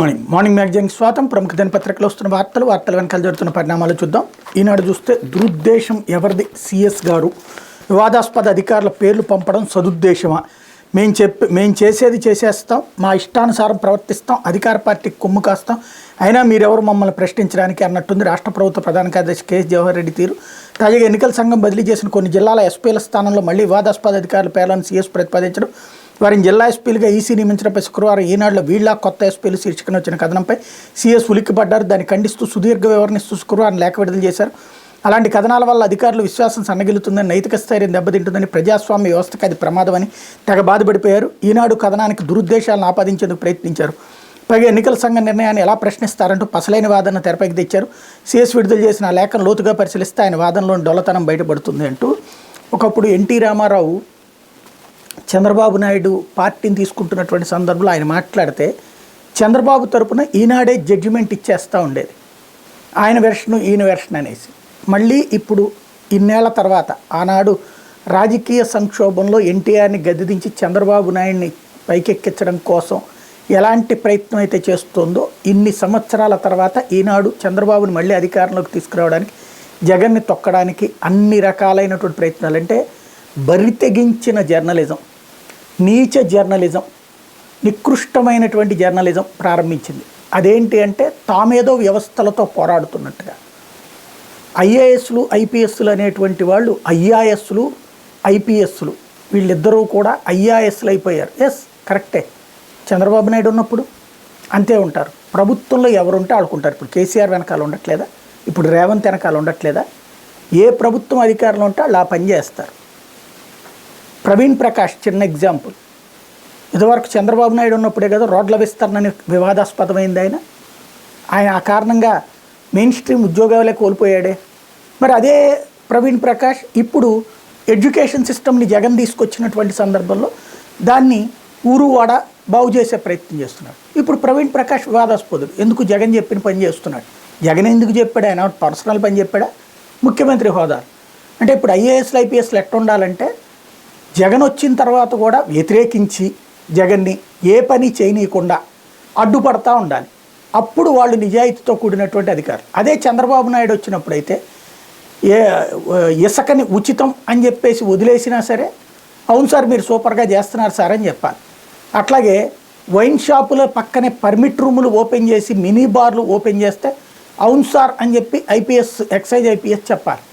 Morning మ్యాగజైన్కి స్వాగతం. ప్రముఖ దినపత్రికలో వస్తున్న వార్తల వెనకాల జరుగుతున్న పరిణామాలు చూద్దాం. ఈనాడు చూస్తే దురుద్దేశం ఎవరిది? సిఎస్ గారు వివాదాస్పద అధికారుల పేర్లు పంపడం సదుద్దేశమా? మేము చేసేది చేసేస్తాం, మా ఇష్టానుసారం ప్రవర్తిస్తాం, అధికార పార్టీకి కొమ్ము కాస్తాం, అయినా మీరెవరు మమ్మల్ని ప్రశ్నించడానికి అన్నట్టుంది రాష్ట్ర ప్రభుత్వ ప్రధాన కార్యదర్శి కేఎస్ జవహర్ రెడ్డి తీరు. తాజాగా ఎన్నికల సంఘం బదిలీ చేసిన కొన్ని జిల్లాల ఎస్పీల స్థానంలో మళ్లీ వివాదాస్పద అధికారుల పేర్లను సిఎస్ ప్రతిపాదించడం, వారిని జిల్లా ఎస్పీలుగా ఈసీ నియమించడంపై శుక్రవారం ఈనాడులో వీళ్ళ కొత్త ఎస్పీలు శీర్షికన వచ్చిన కథనంపై సిఎస్ ఉలిక్కిపడ్డారు. దాన్ని ఖండిస్తూ సుదీర్ఘ వివరణిస్తూ శుక్రవారం లేఖ విడుదల చేశారు. అలాంటి కథనాల వల్ల అధికారులు విశ్వాసం సన్నగిలుతుందని, నైతిక స్థైర్యం దెబ్బతింటుందని, ప్రజాస్వామ్య వ్యవస్థకి అది ప్రమాదమని తెగ బాధపడిపోయారు. ఈనాడు కథనానికి దురుద్దేశాలను ఆపాదించేందుకు ప్రయత్నించారు. పైగా ఎన్నికల సంఘం నిర్ణయాన్ని ఎలా ప్రశ్నిస్తారంటూ పసలైన వాదన తెరపైకి తెచ్చారు. సిఎస్ విడుదల చేసిన ఆ లేఖను లోతుగా పరిశీలిస్తే ఆయన వాదనలోని డొల్లతనం బయటపడుతుంది అంటూ ఒకప్పుడు ఎన్టీ రామారావు చంద్రబాబు నాయుడు పార్టీని తీసుకుంటున్నటువంటి సందర్భంలో ఆయన మాట్లాడితే చంద్రబాబు తరపున ఈనాడే జడ్జిమెంట్ ఇచ్చేస్తూ ఉండేది, ఆయన వెర్షను ఈయన వెర్షన్ అనేసి. మళ్ళీ ఇప్పుడు ఇన్నేళ్ల తర్వాత ఆనాడు రాజకీయ సంక్షోభంలో ఎన్టీఆర్ని గద్దెదించి చంద్రబాబు నాయుడిని పైకెక్కించడం కోసం ఎలాంటి ప్రయత్నం అయితే చేస్తుందో, ఇన్ని సంవత్సరాల తర్వాత ఈనాడు చంద్రబాబుని మళ్ళీ అధికారంలోకి తీసుకురావడానికి, జగన్ని తొక్కడానికి అన్ని రకాలైనటువంటి ప్రయత్నాలు, అంటే బరితెగించిన జర్నలిజం, నీచ జర్నలిజం, నికృష్టమైనటువంటి జర్నలిజం ప్రారంభించింది. అదేంటి అంటే తామేదో వ్యవస్థలతో పోరాడుతున్నట్టుగా. ఐఏఎస్లు ఐపీఎస్లు అనేటువంటి వాళ్ళు ఐఆర్ఎస్లు ఐపీఎస్లు వీళ్ళిద్దరూ కూడా ఐఆర్ఎస్లు అయిపోయారు. ఎస్, కరెక్టే. చంద్రబాబు నాయుడు ఉన్నప్పుడు అంతే ఉంటారు. ప్రభుత్వంలో ఎవరుంటే ఆడుకుంటారు. ఇప్పుడు కేసీఆర్ వెనకాల ఉండట్లేదా? ఇప్పుడు రేవంత్ వెనకాల ఉండట్లేదా? ఏ ప్రభుత్వం అధికారంలో ఉంటే వాళ్ళు ఆ పని చేస్తారు. ప్రవీణ్ ప్రకాష్ చిన్న ఎగ్జాంపుల్. ఇదివరకు చంద్రబాబు నాయుడు ఉన్నప్పుడే కదా రోడ్ల విస్తరణ వివాదాస్పదమైంది. ఆయన ఆ కారణంగా మెయిన్ స్ట్రీమ్ ఉద్యోగాలే కోల్పోయాడే. మరి అదే ప్రవీణ్ ప్రకాష్ ఇప్పుడు ఎడ్యుకేషన్ సిస్టమ్ని జగన్ తీసుకొచ్చినటువంటి సందర్భంలో దాన్ని ఊరువాడ బాగు చేసే ప్రయత్నం చేస్తున్నాడు. ఇప్పుడు ప్రవీణ్ ప్రకాష్ వివాదాస్పదుడు. ఎందుకు? జగన్ చెప్పిన పని చేస్తున్నాడు. జగన్ ఎందుకు చెప్పాడు? ఆయన పర్సనల్ పని చెప్పాడా? ముఖ్యమంత్రి హోదా. అంటే ఇప్పుడు ఐఏఎస్లు ఐపీఎస్లు ఎట్లా ఉండాలంటే జగన్ వచ్చిన తర్వాత కూడా వ్యతిరేకించి జగన్ని ఏ పని చేయనీయకుండా అడ్డుపడతా ఉండాలి. అప్పుడు వాళ్ళు నిజాయితీతో కూడినటువంటి అధికారులు. అదే చంద్రబాబు నాయుడు వచ్చినప్పుడైతే ఇసుకని ఉచితం అని చెప్పేసి వదిలేసినా సరే, అవును సార్ మీరు సూపర్గా చేస్తున్నారు సార్ అని చెప్పాలి. అట్లాగే వైన్ షాపుల పక్కనే పర్మిట్ రూములు ఓపెన్ చేసి మినీ బార్లు ఓపెన్ చేస్తే అవును సార్ అని చెప్పి ఐపీఎస్ ఎక్సైజ్ ఐపీఎస్ చెప్పాలి.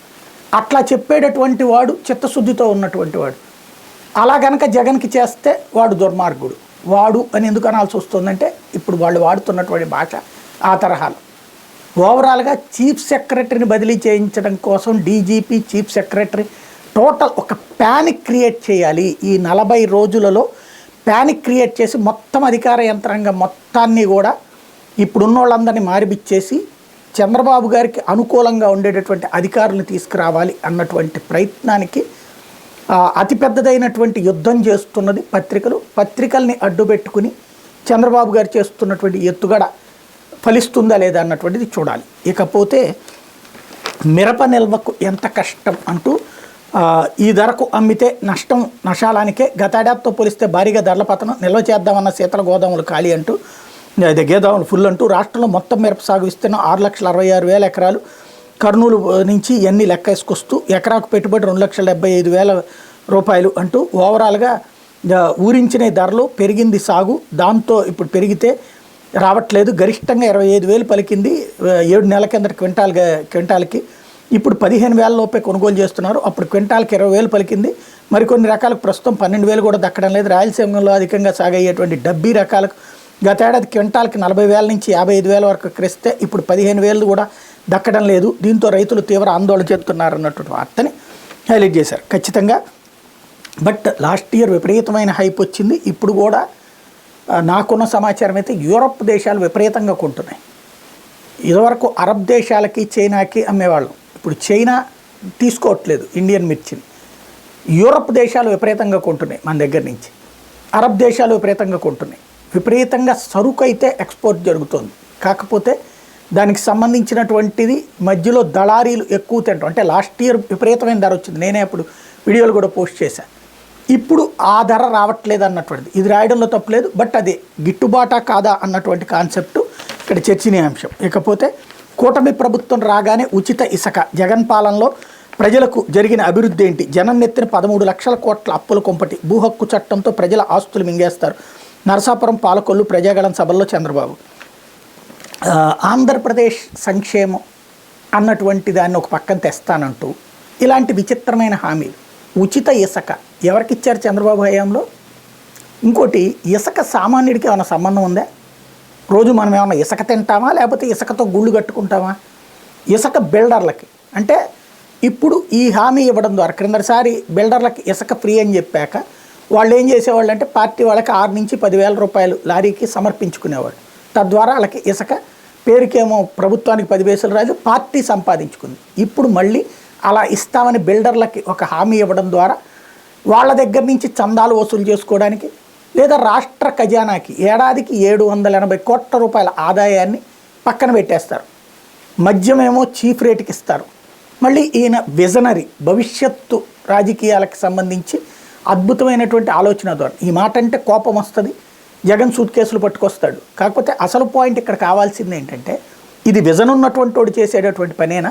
అట్లా చెప్పేటటువంటి వాడు చిత్తశుద్ధితో ఉన్నటువంటి వాడు. అలా కనుక జగన్కి చేస్తే వాడు దుర్మార్గుడు. వాడు అని ఎందుకు అనాల్సి వస్తుందంటే ఇప్పుడు వాళ్ళు వాడుతున్నటువంటి భాష ఆ తరహాలో. ఓవరాల్గా చీఫ్ సెక్రటరీని బదిలీ చేయించడం కోసం డీజీపీ, చీఫ్ సెక్రటరీ టోటల్ ఒక ప్యానిక్ క్రియేట్ చేయాలి. ఈ 40 రోజులలో ప్యానిక్ క్రియేట్ చేసి మొత్తం అధికార యంత్రాంగం మొత్తాన్ని కూడా ఇప్పుడున్న వాళ్ళందరినీ మారిపిచ్చేసి చంద్రబాబు గారికి అనుకూలంగా ఉండేటటువంటి అధికారులను తీసుకురావాలి అన్నటువంటి ప్రయత్నానికి అతిపెద్దదైనటువంటి యుద్ధం చేస్తున్నది పత్రికల్ని అడ్డుపెట్టుకుని చంద్రబాబు గారు చేస్తున్నటువంటి ఎత్తుగడ ఫలిస్తుందా లేదా అన్నటువంటిది చూడాలి. ఇకపోతే మిరప నిల్వకు ఎంత కష్టం అంటూ ఈ ధరకు అమ్మితే నష్టం నషాలానికే, గతేడాదితో పోలిస్తే భారీగా ధరల పతనం, నిల్వ చేద్దామన్న శీతల గోదాములు ఖాళీ అంటూ, అదే గోదాములు ఫుల్ అంటూ రాష్ట్రంలో మొత్తం మిరప సాగు విస్తీర్ణం 6,66,000 ఎకరాలు. కర్నూలు నుంచి ఇవన్నీ లెక్కేసుకొస్తూ ఎకరాకు పెట్టుబడి 2,75,000 రూపాయలు అంటూ ఓవరాల్గా ఊరించిన ధరలు పెరిగింది సాగు. దాంతో ఇప్పుడు పెరిగితే రావట్లేదు. గరిష్టంగా 25,000 పలికింది 7 నెలల కిందట క్వింటాల్కి. ఇప్పుడు 15,000 లోపే కొనుగోలు చేస్తున్నారు. అప్పుడు క్వింటాల్కి 20,000 పలికింది. మరికొన్ని రకాలకు ప్రస్తుతం 12,000 కూడా దక్కడం లేదు. రాయలసీమలో అధికంగా సాగయ్యేటువంటి డబ్బీ రకాలకు గతేడాది క్వింటాల్కి 40,000 నుంచి 55,000 వరకు క్రిస్తే ఇప్పుడు 15,000 కూడా దక్కడం లేదు. దీంతో రైతులు తీవ్ర ఆందోళన చెందుతున్నారన్నటువంటి వార్తని హైలైట్ చేశారు. ఖచ్చితంగా బట్ లాస్ట్ ఇయర్ విపరీతమైన హైప్ వచ్చింది. ఇప్పుడు కూడా నాకున్న సమాచారం అయితే యూరప్ దేశాలు విపరీతంగా కొంటున్నాయి. ఇదివరకు అరబ్ దేశాలకి చైనాకి అమ్మేవాళ్ళం. ఇప్పుడు చైనా తీసుకోవట్లేదు ఇండియన్ మిర్చిని. యూరప్ దేశాలు విపరీతంగా కొంటున్నాయి మన దగ్గర నుంచి. అరబ్ దేశాలు విపరీతంగా కొంటున్నాయి. విపరీతంగా సరుకు అయితే ఎక్స్పోర్ట్ జరుగుతుంది. కాకపోతే దానికి సంబంధించినటువంటిది మధ్యలో దళారీలు ఎక్కువ తింటాం. అంటే లాస్ట్ ఇయర్ విపరీతమైన ధర వచ్చింది. నేనే అప్పుడు వీడియోలు కూడా పోస్ట్ చేశాను. ఇప్పుడు ఆ ధర రావట్లేదు అన్నటువంటిది. ఇది రాయడంలో తప్పులేదు. బట్ అది గిట్టుబాటా కాదా అన్నటువంటి కాన్సెప్టు ఇక్కడ చర్చనీయాంశం. ఇకపోతే కూటమి ప్రభుత్వం రాగానే ఉచిత ఇసుక, జగన్ పాలనలో ప్రజలకు జరిగిన అభివృద్ధి ఏంటి, జనం నెత్తిన 13 లక్షల కోట్ల అప్పుల కొంపటి, భూ హక్కు చట్టంతో ప్రజల ఆస్తులు మింగేస్తారు, నరసాపురం పాలకొల్లు ప్రజాగళం సభల్లో చంద్రబాబు. ఆంధ్రప్రదేశ్ సంక్షేమం అన్నటువంటి దాన్ని ఒక పక్కన తెస్తానంటూ ఇలాంటి విచిత్రమైన హామీలు. ఉచిత ఇసుక ఎవరికి ఇచ్చారు చంద్రబాబు హయాంలో? ఇంకోటి, ఇసుక సామాన్యుడికి ఏమైనా సంబంధం ఉందా? రోజు మనం ఏమైనా ఇసుక తింటామా, లేకపోతే ఇసుకతో గుళ్ళు కట్టుకుంటామా? ఇసుక బిల్డర్లకి. అంటే ఇప్పుడు ఈ హామీ ఇవ్వడం ద్వారా క్రిందసారి బిల్డర్లకి ఇసుక ఫ్రీ అని చెప్పాక వాళ్ళు ఏం చేసేవాళ్ళు అంటే పార్టీ వాళ్ళకి 6 నుంచి 10,000 రూపాయలు లారీకి సమర్పించుకునేవాళ్ళు. తద్వారా వాళ్ళకి ఇసుక పేరుకేమో ప్రభుత్వానికి 10 పైసలు రాదు, పార్టీ సంపాదించుకుంది. ఇప్పుడు మళ్ళీ అలా ఇస్తామని బిల్డర్లకి ఒక హామీ ఇవ్వడం ద్వారా వాళ్ళ దగ్గర నుంచి చందాలు వసూలు చేసుకోవడానికి, లేదా రాష్ట్ర ఖజానాకి ఏడాదికి 780 కోట్ల రూపాయల ఆదాయాన్ని పక్కన పెట్టేస్తారు. మద్యమేమో చీఫ్ రేటుకి ఇస్తారు. మళ్ళీ ఈయన విజనరీ, భవిష్యత్తు రాజకీయాలకు సంబంధించి అద్భుతమైనటువంటి ఆలోచన ద్వారా. ఈ మాట అంటే కోపం వస్తుంది, జగన్ సూట్ కేసులు పట్టుకొస్తాడు. కాకపోతే అసలు పాయింట్ ఇక్కడ కావాల్సింది ఏంటంటే, ఇది విజన్ ఉన్నటువంటి వాడు చేసేటటువంటి పనేనా?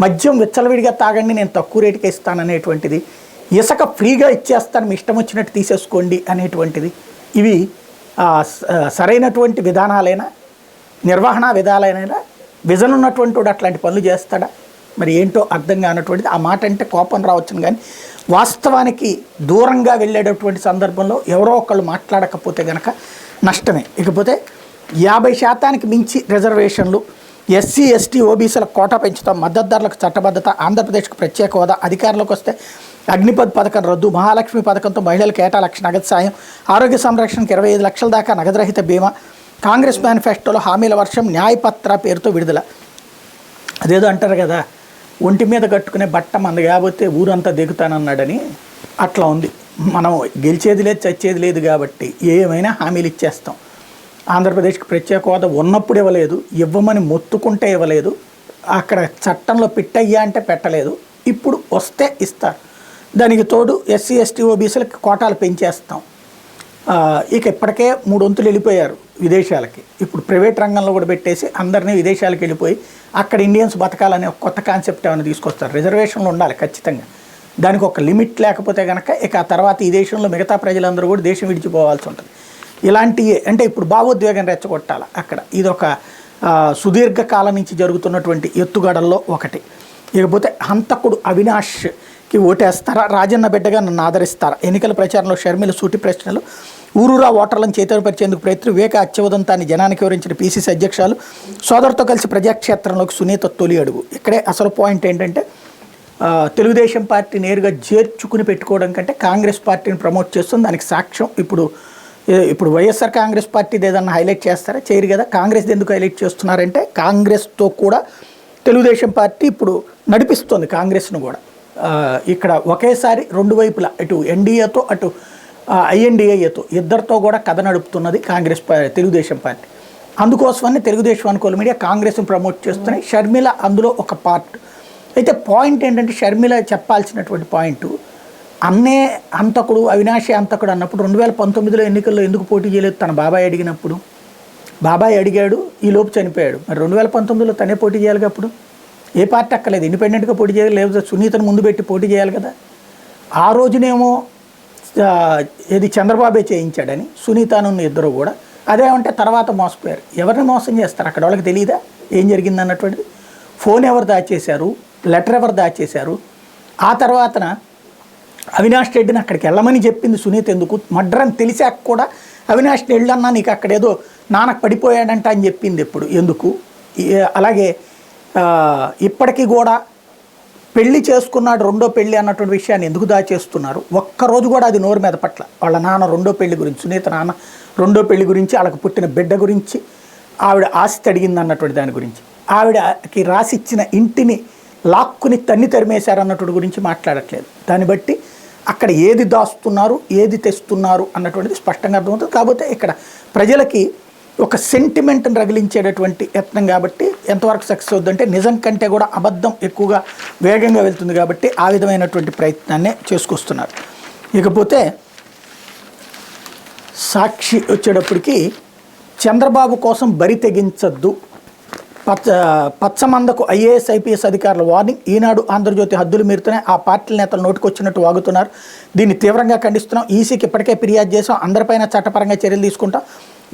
మద్యం విచ్చలవిడిగా తాగండి, నేను తక్కువ రేటుకి ఇస్తాననేటువంటిది, ఇసుక ఫ్రీగా ఇచ్చేస్తాను మీ ఇష్టం వచ్చినట్టు తీసేసుకోండి అనేటువంటిది, ఇవి సరైనటువంటి విధానాలైనా, నిర్వహణ విధానాలైనా? విజన్ ఉన్నటువంటి వాడు అట్లాంటి పనులు చేస్తాడా? మరి ఏంటో అర్థం కానటువంటిది. ఆ మాట అంటే కోపం రావచ్చును, కానీ వాస్తవానికి దూరంగా వెళ్ళేటటువంటి సందర్భంలో ఎవరో ఒకళ్ళు మాట్లాడకపోతే కనుక నష్టమే. ఇకపోతే 50% మించి రిజర్వేషన్లు, ఎస్సీ ఎస్టీ ఓబీసీల కోటా పెంచుతాం, మద్దతు ధరలకు చట్టబద్ధత, ఆంధ్రప్రదేశ్కు ప్రత్యేక హోదా, అధికారంలోకి వస్తే అగ్నిపథ్ పథకం రద్దు, మహాలక్ష్మి పథకంతో మహిళలకు ఏటా 1 లక్ష నగదు సాయం, ఆరోగ్య సంరక్షణకు 25 లక్షల దాకా నగదురహిత బీమా, కాంగ్రెస్ మేనిఫెస్టోలో హామీల వర్షం, న్యాయపత్ర పేరుతో విడుదల. అదేదో అంటారు కదా, ఒంటి మీద కట్టుకునే బట్ట మంది కాబట్టి ఊరంతా దిగుతానన్నాడని, అట్లా ఉంది. మనం గెలిచేది లేదు, చచ్చేది లేదు కాబట్టి ఏమైనా హామీలు ఇచ్చేస్తాం. ఆంధ్రప్రదేశ్కి ప్రత్యేక హోదా ఉన్నప్పుడు ఇవ్వలేదు, ఇవ్వమని మొత్తుకుంటే ఇవ్వలేదు, అక్కడ చట్టంలో పెట్టయ్యా అంటే పెట్టలేదు, ఇప్పుడు వస్తే ఇస్తారు. దానికి తోడు ఎస్సీ ఎస్టీ ఓబీసీలకి కోటాలు పెంచేస్తాం. ఇక ఇప్పటికే 3 వంతులు వెళ్ళిపోయారు విదేశాలకి, ఇప్పుడు ప్రైవేట్ రంగంలో కూడా పెట్టేసి అందరినీ విదేశాలకు వెళ్ళిపోయి అక్కడ ఇండియన్స్ బతకాలనే ఒక కొత్త కాన్సెప్ట్ ఏమైనా తీసుకొస్తారు. రిజర్వేషన్లు ఉండాలి ఖచ్చితంగా, దానికి ఒక లిమిట్ లేకపోతే కనుక ఇక ఆ తర్వాత ఈ దేశంలో మిగతా ప్రజలందరూ కూడా దేశం విడిచిపోవాల్సి ఉంటుంది. ఇలాంటివి అంటే ఇప్పుడు భావోద్వేగం రెచ్చగొట్టాలి అక్కడ. ఇదొక సుదీర్ఘకాలం నుంచి జరుగుతున్నటువంటి ఎత్తుగడల్లో ఒకటి. ఇకపోతే హంతకుడు అవినాష్కి ఓటేస్తారా, రాజన్న బిడ్డగా నన్ను ఆదరిస్తారా, ఎన్నికల ప్రచారంలో షర్మిల సూటి ప్రశ్నలు, ఊరూరా ఓటర్లను చైతన్యపరిచేందుకు ప్రయత్నం, వివేక అత్యవదంతాన్ని జనానికి వివరించిన పీసీసీ అధ్యక్షులు, సోదరుతో కలిసి ప్రజాక్షేత్రంలోకి సునీత తొలి అడుగు. ఇక్కడే అసలు పాయింట్ ఏంటంటే, తెలుగుదేశం పార్టీ నేరుగా చేర్చుకుని పెట్టుకోవడం కంటే కాంగ్రెస్ పార్టీని ప్రమోట్ చేస్తుంది. దానికి సాక్ష్యం ఇప్పుడు వైఎస్ఆర్ కాంగ్రెస్ పార్టీది ఏదన్నా హైలైట్ చేస్తారా? చేయరు కదా. కాంగ్రెస్ ఎందుకు హైలైట్ చేస్తున్నారంటే, కాంగ్రెస్తో కూడా తెలుగుదేశం పార్టీ ఇప్పుడు నడిపిస్తుంది కాంగ్రెస్ను కూడా. ఇక్కడ ఒకేసారి 2 వైపులా, ఇటు ఎన్డీఏతో అటు ఐఎన్డీఏతో ఇద్దరితో కూడా కథ నడుపుతున్నది తెలుగుదేశం పార్టీ. అందుకోసమని తెలుగుదేశం అనుకూల మీడియా కాంగ్రెస్ని ప్రమోట్ చేస్తున్నాయి, షర్మిల అందులో ఒక పార్ట్. అయితే పాయింట్ ఏంటంటే, షర్మిల చెప్పాల్సినటువంటి పాయింట్, అన్నే హంతకుడు అవినాశి హంతకుడు అన్నప్పుడు 2019లో ఎన్నికల్లో ఎందుకు పోటీ చేయలేదు? తన బాబాయ్ అడిగినప్పుడు బాబాయ్ అడిగాడు, ఈ లోపు చనిపోయాడు. మరి 2019లో తనే పోటీ చేయాలి. అప్పుడు ఏ పార్టీ అక్కర్లేదు, ఇండిపెండెంట్గా పోటీ చేయాలి, లేకపోతే సునీతను ముందు పెట్టి పోటీ చేయాలి కదా. ఆ రోజునేమో ఇది చంద్రబాబే చేయించాడని సునీతను ఇద్దరు కూడా అదేమంటే తర్వాత మోసపోయారు. ఎవరిని మోసం చేస్తారు అక్కడ? వాళ్ళకి తెలియదా ఏం జరిగింది అన్నటువంటిది? ఫోన్ ఎవరు దాచేశారు, లెటర్ ఎవరు దాచేశారు? ఆ తర్వాతన అవినాష్ రెడ్డిని అక్కడికి వెళ్ళమని చెప్పింది సునీత ఎందుకు? మర్డర్ అని తెలిసాక కూడా అవినాష్ వెళ్ళన్నా నీకు అక్కడ ఏదో నాన్నకు పడిపోయాడంట అని చెప్పింది ఎప్పుడు, ఎందుకు? అలాగే ఇప్పటికీ కూడా పెళ్లి చేసుకున్నాడు, 2వ పెళ్లి అన్నటువంటి విషయాన్ని ఎందుకు దాచేస్తున్నారు? ఒక్కరోజు కూడా అది నోరు మీద పట్ల. వాళ్ళ నాన్న 2వ పెళ్లి గురించి, సునీత నాన్న 2వ పెళ్లి గురించి, వాళ్ళకు పుట్టిన బిడ్డ గురించి, ఆవిడ ఆస్తి అడిగింది అన్నటువంటి దాని గురించి, ఆవిడకి రాసిచ్చిన ఇంటిని లాక్కుని తన్ని తరిమేశారు అన్నటువంటి గురించి మాట్లాడట్లేదు. దాన్ని బట్టి అక్కడ ఏది దాస్తున్నారు, ఏది తెస్తున్నారు అన్నటువంటిది స్పష్టంగా అర్థమవుతుంది. కాకపోతే ఇక్కడ ప్రజలకి ఒక సెంటిమెంట్ని రగిలించేటటువంటి యత్నం కాబట్టి ఎంతవరకు సక్సెస్ అవుతుందంటే, నిజం కంటే కూడా అబద్ధం ఎక్కువగా వేగంగా వెళ్తుంది కాబట్టి ఆ విధమైనటువంటి ప్రయత్నాన్నే చేసుకొస్తున్నారు. ఇకపోతే సాక్షి వచ్చేటప్పటికి చంద్రబాబు కోసం బరి తెగించద్దు, పచ్చమందకు ఐఏఎస్ ఐపీఎస్ అధికారుల వార్నింగ్. ఈనాడు ఆంధ్రజ్యోతి హద్దులు మీరుతున్నాయి, ఆ పార్టీల నేతలు నోటుకొచ్చినట్టు వాగుతున్నారు. దీన్ని తీవ్రంగా ఖండిస్తున్నాం. ఈసీకి ఇప్పటికే ఫిర్యాదు చేసాం, అందరిపైన చట్టపరంగా చర్యలు తీసుకుంటాం.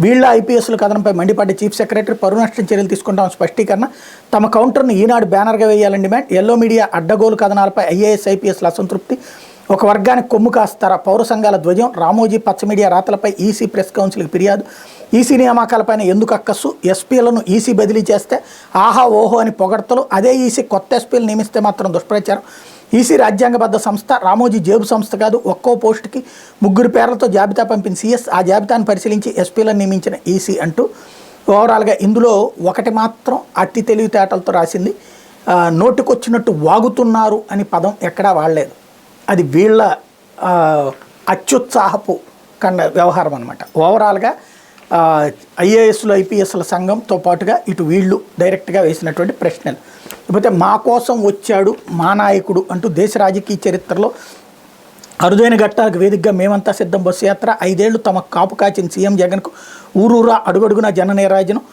వీళ్ళ ఐపీఎస్ల కథనంపై మండిపడ్డ చీఫ్ సెక్రటరీ పరువు నష్టం చర్యలు తీసుకుంటాం స్పష్టీకరణ. తమ కౌంటర్ను ఈనాడు బ్యానర్గా వేయాలని డిమాండ్. ఎల్లో మీడియా అడ్డగోలు కథనాలపై ఐఏఎస్ ఐపీఎస్ల అసంతృప్తి. ఒక వర్గానికి కొమ్ము కాస్తారా పౌర సంఘాల ధ్వజం. రామోజీ పచ్చ మీడియా రాతలపై ఈసీ ప్రెస్ కౌన్సిల్కి ఫిర్యాదు. ఈసీ నియామకాలపైన ఎందుకు అక్కస్సు. ఎస్పీలను ఈసీ బదిలీ చేస్తే ఆహా ఓహో అని పొగడతలు. అదే ఈసీ కొత్త ఎస్పీలు నియమిస్తే మాత్రం దుష్ప్రచారం. ఈసీ రాజ్యాంగబద్ధ సంస్థ, రామోజీ జేబు సంస్థ కాదు. ఒక్కో పోస్టుకి 3 పేర్లతో జాబితా పంపిన సీఎస్ ఆ జాబితాను పరిశీలించి ఎస్పీలను నియమించిన ఈసీ అంటూ ఓవరాల్గా ఇందులో ఒకటి మాత్రం అతి తెలివితేటలతో రాసింది. నోటికొచ్చినట్టు వాగుతున్నారు అని పదం ఎక్కడా వాడలేదు. అది వీళ్ళ అత్యుత్సాహపు వ్యవహారం అనమాట. ఓవరాల్గా ఐఏఎస్లు ఐపీఎస్ల సంఘంతో పాటుగా ఇటు వీళ్ళు డైరెక్ట్గా వేసినటువంటి ప్రశ్నలు. లేకపోతే మా కోసం వచ్చాడు మా నాయకుడు అంటూ దేశ రాజకీయ చరిత్రలో అరుదైన ఘట్టాలకు వేదికగా మేమంతా సిద్ధం బస్సు యాత్ర. 5 ఏళ్లు తమ కాపు కాచిన సీఎం జగన్కు ఊరూరా అడుగడుగున జననీరాజనం.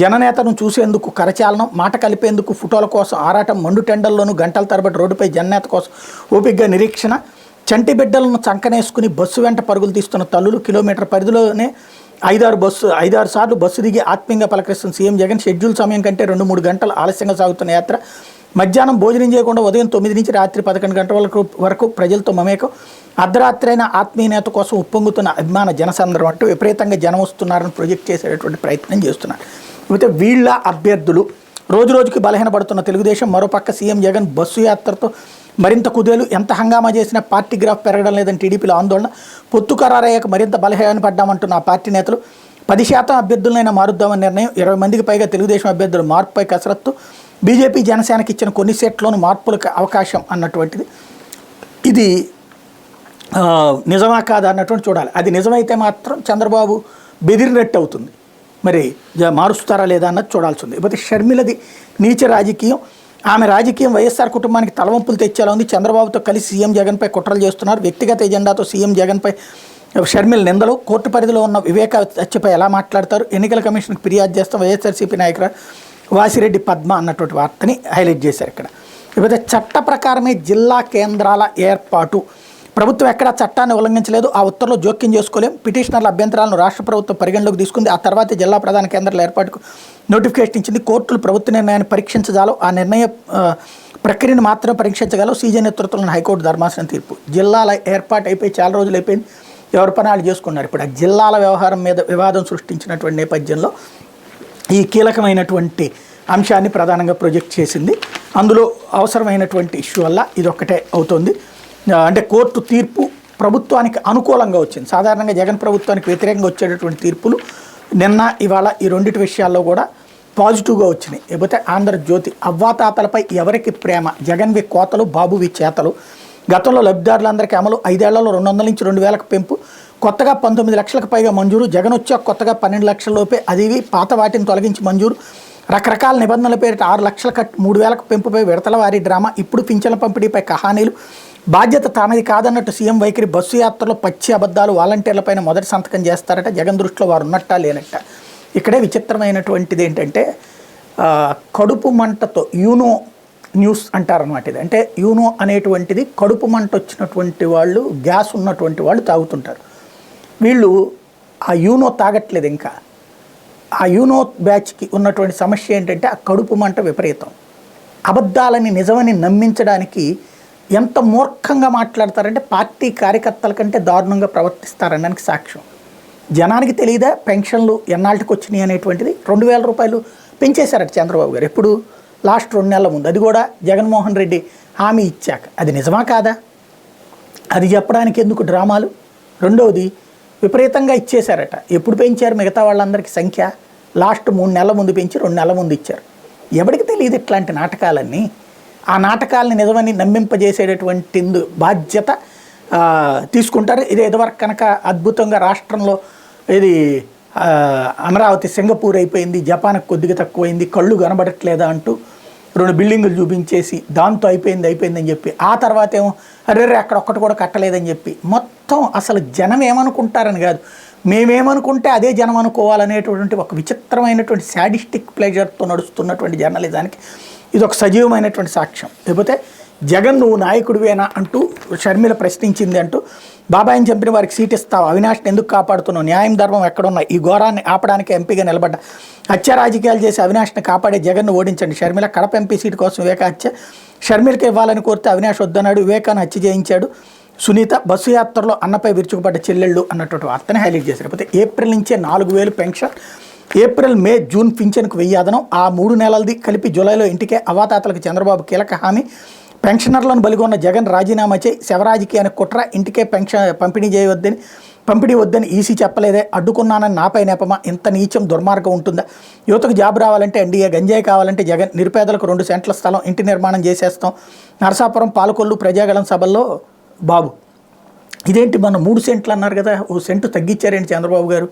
జననేతను చూసేందుకు కరచాలనం, మాట కలిపేందుకు ఫోటోల కోసం ఆరాటం. మండు టెండల్లోనూ గంటల తరబడి రోడ్డుపై జననేత కోసం ఓపికగా నిరీక్షణ. చంటి బిడ్డలను చంకనేసుకుని బస్సు వెంట పరుగులు తీస్తున్న తల్లులు. కిలోమీటర్ పరిధిలోనే 5-6 సార్లు బస్సు దిగి ఆత్మీయంగా పలకరిస్తున్న సీఎం జగన్. షెడ్యూల్ సమయం కంటే 2-3 గంటలు ఆలస్యంగా సాగుతున్న యాత్ర. మధ్యాహ్నం భోజనం చేయకుండా ఉదయం 9 నుంచి రాత్రి 11 గంటల వరకు ప్రజలతో మమేకం. అర్ధరాత్రి అయిన ఆత్మీయ నేత కోసం ఉప్పొంగుతున్న అభిమాన జనసందర్భం అంటూ విపరీతంగా జనం వస్తున్నారని ప్రొజెక్ట్ చేసేటటువంటి ప్రయత్నం చేస్తున్నారు. అయితే వీళ్ళ అభ్యర్థులు రోజుకి బలహీనపడుతున్న తెలుగుదేశం. మరోపక్క సీఎం జగన్ బస్సు యాత్రతో మరింత కుదేలు. ఎంత హంగామా చేసినా పార్టీ గ్రాఫ్ పెరగడం లేదని టీడీపీలో ఆందోళన. పొత్తు ఖరారయ్యాక మరింత బలహీనపడ్డామంటున్న ఆ పార్టీ నేతలు. 10% అభ్యర్థులనైనా మారుద్దామని నిర్ణయం. 20 మందికి పైగా తెలుగుదేశం అభ్యర్థులు మార్పుపై కసరత్తు. బీజేపీ జనసేనకి ఇచ్చిన కొన్ని సీట్లోనూ మార్పులకు అవకాశం అన్నటువంటిది. ఇది నిజమా కాదా అన్నటువంటి చూడాలి. అది నిజమైతే మాత్రం చంద్రబాబు బెదిరినట్టు అవుతుంది. మరి మారుస్తారా లేదా అన్నది చూడాల్సి ఉంది. ఇకపోతే షర్మిలది నీచ రాజకీయం. ఆమె రాజకీయం వైఎస్ఆర్ కుటుంబానికి తలవంపులు తెచ్చేలా ఉంది. చంద్రబాబుతో కలిసి సీఎం జగన్పై కుట్రలు చేస్తున్నారు. వ్యక్తిగత ఎజెండాతో సీఎం జగన్పై షర్మిల నిందలు. కోర్టు పరిధిలో ఉన్న వివేక హత్యపై ఎలా మాట్లాడతారు. ఎన్నికల కమిషన్కి ఫిర్యాదు చేస్తాం వైఎస్ఆర్సీపీ నాయకుడు వాసిరెడ్డి పద్మ అన్నటువంటి వార్తని హైలైట్ చేశారు ఇక్కడ. ఇకపోతే చట్ట ప్రకారమే జిల్లా కేంద్రాల ఏర్పాటు. ప్రభుత్వం ఎక్కడా చట్టాన్ని ఉల్లంఘించలేదు. ఆ ఉత్తర్వులో జోక్యం చేసుకోలేం. పిటిషనర్ల అభ్యంతరాలను రాష్ట్ర ప్రభుత్వం పరిగణలోకి తీసుకుంది. ఆ తర్వాత జిల్లా ప్రధాన కేంద్రాల ఏర్పాటుకు నోటిఫికేషన్ ఇచ్చింది. కోర్టులు ప్రభుత్వ నిర్ణయాన్ని పరీక్షించగలవు. ఆ నిర్ణయ ప్రక్రియను మాత్రమే పరీక్షించగలవు. సీజే నేతృత్వంలోని హైకోర్టు ధర్మాసనం తీర్పు. జిల్లాల ఏర్పాటు అయిపోయి చాలా రోజులు అయిపోయింది. ఎవరి పనాలు చేసుకున్నారు. ఇప్పుడు ఆ జిల్లాల వ్యవహారం మీద వివాదం సృష్టించినటువంటి నేపథ్యంలో ఈ కీలకమైనటువంటి అంశాన్ని ప్రధానంగా ప్రొజెక్ట్ చేసింది. అందులో అవసరమైనటువంటి ఇష్యూ వల్ల ఇదొక్కటే అవుతుంది. అంటే కోర్టు తీర్పు ప్రభుత్వానికి అనుకూలంగా వచ్చింది. సాధారణంగా జగన్ ప్రభుత్వానికి వ్యతిరేకంగా వచ్చేటటువంటి తీర్పులు నిన్న ఇవాళ ఈ రెండింటి విషయాల్లో కూడా పాజిటివ్గా వచ్చినాయి. లేకపోతే ఆంధ్రజ్యోతి అవ్వాతాతలపై ఎవరికి ప్రేమ, జగన్వి కోతలు బాబువి చేతలు. గతంలో లబ్ధిదారులందరికీ అమలు. 5 ఏళ్లలో 200 నుంచి 2000కు పెంపు. కొత్తగా 19 లక్షలకు పైగా మంజూరు. జగన్ వచ్చాక కొత్తగా 12 లక్షల లోపే అదివి పాత వాటిని తొలగించి మంజూరు. రకరకాల నిబంధనల పేరిట 6 లక్షల కట్ 3000కు పెంపుపై విడతల వారి డ్రామా. ఇప్పుడు పింఛన్ల పంపిణీపై కహానీలు. బాధ్యత తనది కాదన్నట్టు సీఎం వైఖరి. బస్సు యాత్రలో పచ్చి అబద్ధాలు. వాలంటీర్లపైన మొదటి సంతకం చేస్తారట. జగన్ దృష్టిలో వారు ఉన్నట్టా లేనట్ట. ఇక్కడే విచిత్రమైనటువంటిది ఏంటంటే కడుపు మంటతో యూనో న్యూస్ అంటారనమాట. ఇది అంటే యూనో అనేటువంటిది కడుపు మంట వచ్చినటువంటి వాళ్ళు, గ్యాస్ ఉన్నటువంటి వాళ్ళు తాగుతుంటారు. వీళ్ళు ఆ యూనో తాగట్లేదు. ఇంకా ఆ యూనో బ్యాచ్కి ఉన్నటువంటి సమస్య ఏంటంటే ఆ కడుపు మంట విపరీతం. అబద్ధాలని నిజమని నమ్మించడానికి ఎంత మూర్ఖంగా మాట్లాడతారంటే పార్టీ కార్యకర్తల కంటే దారుణంగా ప్రవర్తిస్తారనడానికి సాక్ష్యం. జనానికి తెలియదా పెన్షన్లు ఎన్నాళ్ళకి వచ్చినాయి అనేటువంటిది. 2000 రూపాయలు పెంచేశారట చంద్రబాబు గారు. ఎప్పుడు? లాస్ట్ 2 నెలల ముందు. అది కూడా జగన్మోహన్ రెడ్డి హామీ ఇచ్చాక. అది నిజమా కాదా? అది చెప్పడానికి ఎందుకు డ్రామాలు? రెండవది విపరీతంగా ఇచ్చేశారట. ఎప్పుడు పెంచారు మిగతా వాళ్ళందరికీ సంఖ్య? లాస్ట్ 3 నెలల ముందు పెంచి 2 నెలల ముందు ఇచ్చారు. ఎవరికి తెలియదు ఇట్లాంటి నాటకాలన్నీ. ఆ నాటకాలని నిజమని నమ్మింపజేసేటటువంటి బాధ్యత తీసుకుంటారు. ఇది ఇదివరకు కనుక అద్భుతంగా రాష్ట్రంలో ఇది అమరావతి సింగపూర్ అయిపోయింది, జపాన్కి కొద్దిగా తక్కువైంది, కళ్ళు కనబడట్లేదా అంటూ 2 బిల్డింగులు చూపించేసి దాంతో అయిపోయిందని చెప్పి ఆ తర్వాత ఏమో అరే అక్కడ ఒక్కటి కూడా కట్టలేదని చెప్పి మొత్తం అసలు జనం ఏమనుకుంటారని కాదు, మేమేమనుకుంటే అదే జనం అనుకోవాలనేటువంటి ఒక విచిత్రమైనటువంటి శాడిస్టిక్ ప్లెజర్తో నడుస్తున్నటువంటి జర్నలిజానికి ఇది ఒక సజీవమైనటువంటి సాక్ష్యం. లేకపోతే జగన్ నువ్వు నాయకుడివేనా అంటూ షర్మిల ప్రశ్నించింది అంటూ బాబాయిని చంపిన వారికి సీట్ ఇస్తావు, అవినాష్ని ఎందుకు కాపాడుతున్నావు, న్యాయం ధర్మం ఎక్కడున్నాయి, ఈ ఘోరాన్ని ఆపడానికి ఎంపీగా నిలబడ్డ, హత్య రాజకీయాలు చేసి అవినాష్ని కాపాడే జగన్ను ఓడించండి. షర్మిల కడప ఎంపీ సీటు కోసం వివేక హత్య, షర్మిలకి ఇవ్వాలని కోరితే అవినాష్ వద్దన్నాడు, వివేకాన్ని హత్య చేయించాడు. సునీత బస్సు యాత్రలో అన్నపై విరుచుకుపడ్డ చెల్లెళ్ళు అన్నటువంటి వార్తని హైలైట్ చేశారు. లేకపోతే ఏప్రిల్ నుంచే 4,000 పెన్షన్, ఏప్రిల్ మే జూన్ పింఛన్కు 1000 అదనం, ఆ 3 నెలలది కలిపి జూలైలో ఇంటికే అవాతాతలకు చంద్రబాబు కీలక హామీ, పెన్షనర్లను బలిగొన్న జగన్ రాజీనామా చేయి, శవరాజకీయానికి కుట్ర, ఇంటికే పెన్షన్ పంపిణీ వద్దని ఈసీ చెప్పలేదే, అడ్డుకున్నానని నాపై నేపమా, ఇంత నీచం దుర్మార్గం ఉంటుందా, యువతకు జాబ్ రావాలంటే ఎన్డీఏ, గంజాయి కావాలంటే జగన్, నిరుపేదలకు 2 సెంట్ల స్థలం ఇంటి నిర్మాణం చేసేస్తాం, నరసాపురం పాలకొల్లు ప్రజాగళం సభల్లో బాబు. ఇదేంటి మన 3 సెంట్లు అన్నారు కదా, 1 సెంటు తగ్గించారేంటి చంద్రబాబు గారు,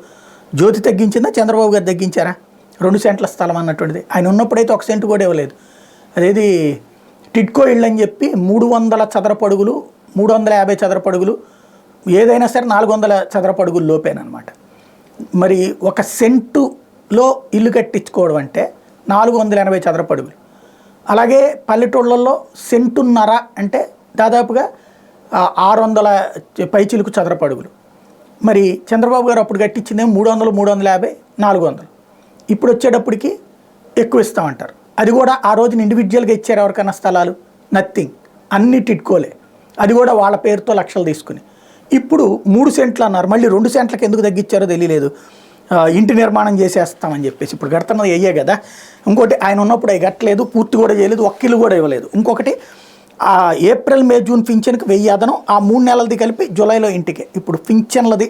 జ్యోతి తగ్గించిందా చంద్రబాబు గారు తగ్గించారా, 2 సెంట్ల స్థలం అన్నటువంటిది. ఆయన ఉన్నప్పుడైతే 1 సెంటు కూడా ఇవ్వలేదు. అదేది టిడ్కో ఇళ్ళు అని చెప్పి 300 చదరపు అడుగులు, 350 చదరపు అడుగులు, ఏదైనా సరే 400 చదరపు అడుగులు లోపేనమాట. మరి 1 సెంటులో ఇల్లు కట్టించుకోవడం అంటే 480 చదరపు అడుగులు. అలాగే పల్లెటూళ్ళల్లో సెంటున్నర అంటే దాదాపుగా 600 పైచిలుకు చదరపు అడుగులు. మరి చంద్రబాబు గారు అప్పుడు కట్టించిందేమో 300, 350, 400. ఇప్పుడు వచ్చేటప్పటికి ఎక్కువ ఇస్తామంటారు. అది కూడా ఆ రోజున ఇండివిజువల్గా ఇచ్చారు ఎవరికైనా స్థలాలు, నథింగ్, అన్ని టిట్కోలే, అది కూడా వాళ్ళ పేరుతో లక్షలు తీసుకుని. ఇప్పుడు 3 సెంట్లు అన్నారు, మళ్ళీ 2 సెంట్లకు ఎందుకు తగ్గించారో తెలియలేదు. ఇంటి నిర్మాణం చేసేస్తామని చెప్పేసి ఇప్పుడు కడుతున్నది అయ్యే కదా. ఇంకోటి ఆయన ఉన్నప్పుడు అవి కట్టలేదు, పూర్తి కూడా చేయలేదు, ఒక్కిళ్ళు కూడా ఇవ్వలేదు. ఇంకొకటి ఏప్రిల్ మే జూన్ పింఛన్కి 1000 అదనం, ఆ 3 నెలలది కలిపి జూలైలో ఇంటికే. ఇప్పుడు పింఛన్లది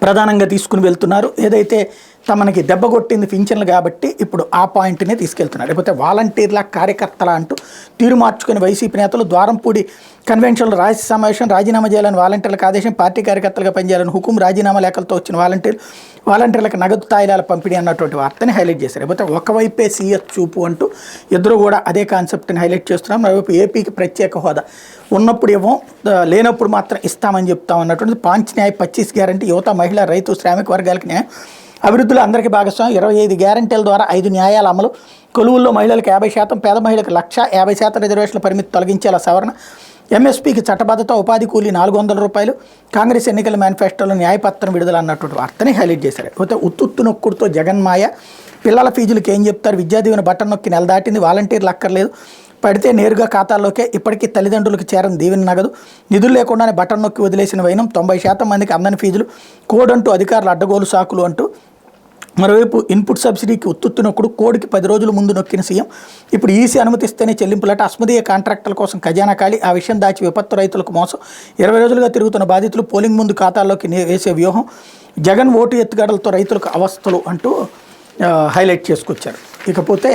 ప్రధానంగా తీసుకుని వెళ్తున్నారు. ఏదైతే తమకి దెబ్బ కొట్టింది పింఛన్లు కాబట్టి ఇప్పుడు ఆ పాయింట్నే తీసుకెళ్తున్నారు. లేకపోతే వాలంటీర్ల కార్యకర్తల అంటూ తీరు మార్చుకుని వైసీపీ నేతలు ద్వారంపూడి కన్వెన్షన్లో రహస్య సమావేశం, రాజీనామా చేయాలని వాలంటీర్లకు ఆదేశం, పార్టీ కార్యకర్తలుగా పనిచేయాలని హుకుం, రాజీనామా లేఖలతో వచ్చిన వాలంటీర్లకు నగదు తాయిలాల పంపిణీ అన్నటువంటి వార్తని హైలైట్ చేశారు. లేకపోతే ఒకవైపే సీఎస్ చూపు అంటూ ఇద్దరు కూడా అదే కాన్సెప్ట్ని హైలైట్ చేస్తున్నాం. మరోవైపు ఏపీకి ప్రత్యేక హోదా ఉన్నప్పుడు ఇవ్వం, లేనప్పుడు మాత్రం ఇస్తామని చెప్తాం అన్నటువంటిది. పాంచ్ న్యాయ 25 గ్యారంటీ, యువత, మహిళ, రైతు, శ్రామిక వర్గాలకు న్యాయం, అభివృద్ధిలో అందరికీ భాగస్వామ్యం, 25 గ్యారంటీల ద్వారా 5 న్యాయాల అమలు, కొలువుల్లో మహిళలకు 50%, పేద మహిళలకు 1,50,000 రిజర్వేషన్ల పరిమితి తొలగించేలా సవరణ, ఎంఎస్పీకి చట్టబద్ధత, ఉపాధి కూలీ 400 రూపాయలు, కాంగ్రెస్ ఎన్నికల మేనిఫెస్టోలో న్యాయపత్రం విడుదల అన్నటువంటి వార్తని హైలైట్ చేశారు. పోతే ఉత్తుత్తు నొక్కుడుతో జగన్మాయ, పిల్లల ఫీజులకు ఏం చెప్తారు, విద్యాదీవెన బటన్ నొక్కి నెల దాటింది, వాలంటీర్లు అక్కర్లేదు, పడితే నేరుగా ఖాతాల్లోకే, ఇప్పటికీ తల్లిదండ్రులకు చేరని దీవెన నగదు, నిధులు లేకుండానే బటన్ నొక్కి వదిలేసిన వైనం, 90% మందికి అందని ఫీజులు, కోడ్ అంటూ అధికారులు అడ్డగోలు సాకులు అంటూ. మరోవైపు ఇన్పుట్ సబ్సిడీకి ఉత్తుత్తు నొక్కుడు, కోడికి 10 రోజుల ముందు నొక్కిన సీఎం, ఇప్పుడు ఈసీ అనుమతిస్తేనే చెల్లింపులట, అస్మదీయ కాంట్రాక్టుల కోసం ఖజానా ఖాళీ, ఆ విషయం దాచి విపత్తు రైతులకు మోసం, 20 రోజులుగా తిరుగుతున్న బాధితులు పోలింగ్ ముందు ఖాతాల్లోకి వేసే వ్యూహం, జగన్ ఓటు ఎత్తుగడలతో రైతులకు అవస్థలు అంటూ హైలైట్ చేసుకొచ్చారు. ఇకపోతే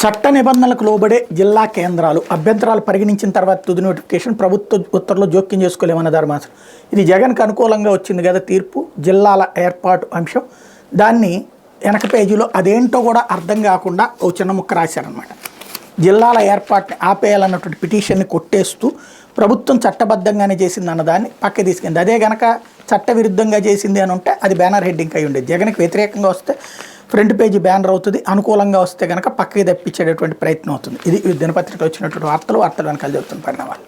చట్ట నిబంధనలకు లోబడే జిల్లా కేంద్రాలు అభ్యంతరాలు పరిగణించిన తర్వాత తుది నోటిఫికేషన్, ప్రభుత్వ ఉత్తర్వులో జోక్యం చేసుకోలేమన్న ధర్మాసనం. ఇది జగన్కి అనుకూలంగా వచ్చింది కదా తీర్పు, జిల్లాల ఏర్పాటు అంశం. దాన్ని వెనక పేజీలో అదేంటో కూడా అర్థం కాకుండా ఓ చిన్న ముక్క రాశారనమాట. జిల్లాల ఏర్పాటుని ఆపేయాలన్నటువంటి పిటిషన్ని కొట్టేస్తూ ప్రభుత్వం చట్టబద్ధంగానే చేసింది అన్నదాన్ని పక్క తీసుకుంది. అదే గనక చట్టవిరుద్ధంగా చేసింది అని ఉంటే అది బ్యానర్ హెడ్డింగ్ అయి ఉండేది. జగన్కి వ్యతిరేకంగా వస్తే ఫ్రంట్ పేజీ బ్యానర్ అవుతుంది, అనుకూలంగా వస్తే కనుక పక్కకి తప్పించేటటువంటి ప్రయత్నం అవుతుంది. ఇది దినపత్రిక వచ్చినటువంటి వార్తలు వెనకాల జరుగుతున్న పరిణామాలు.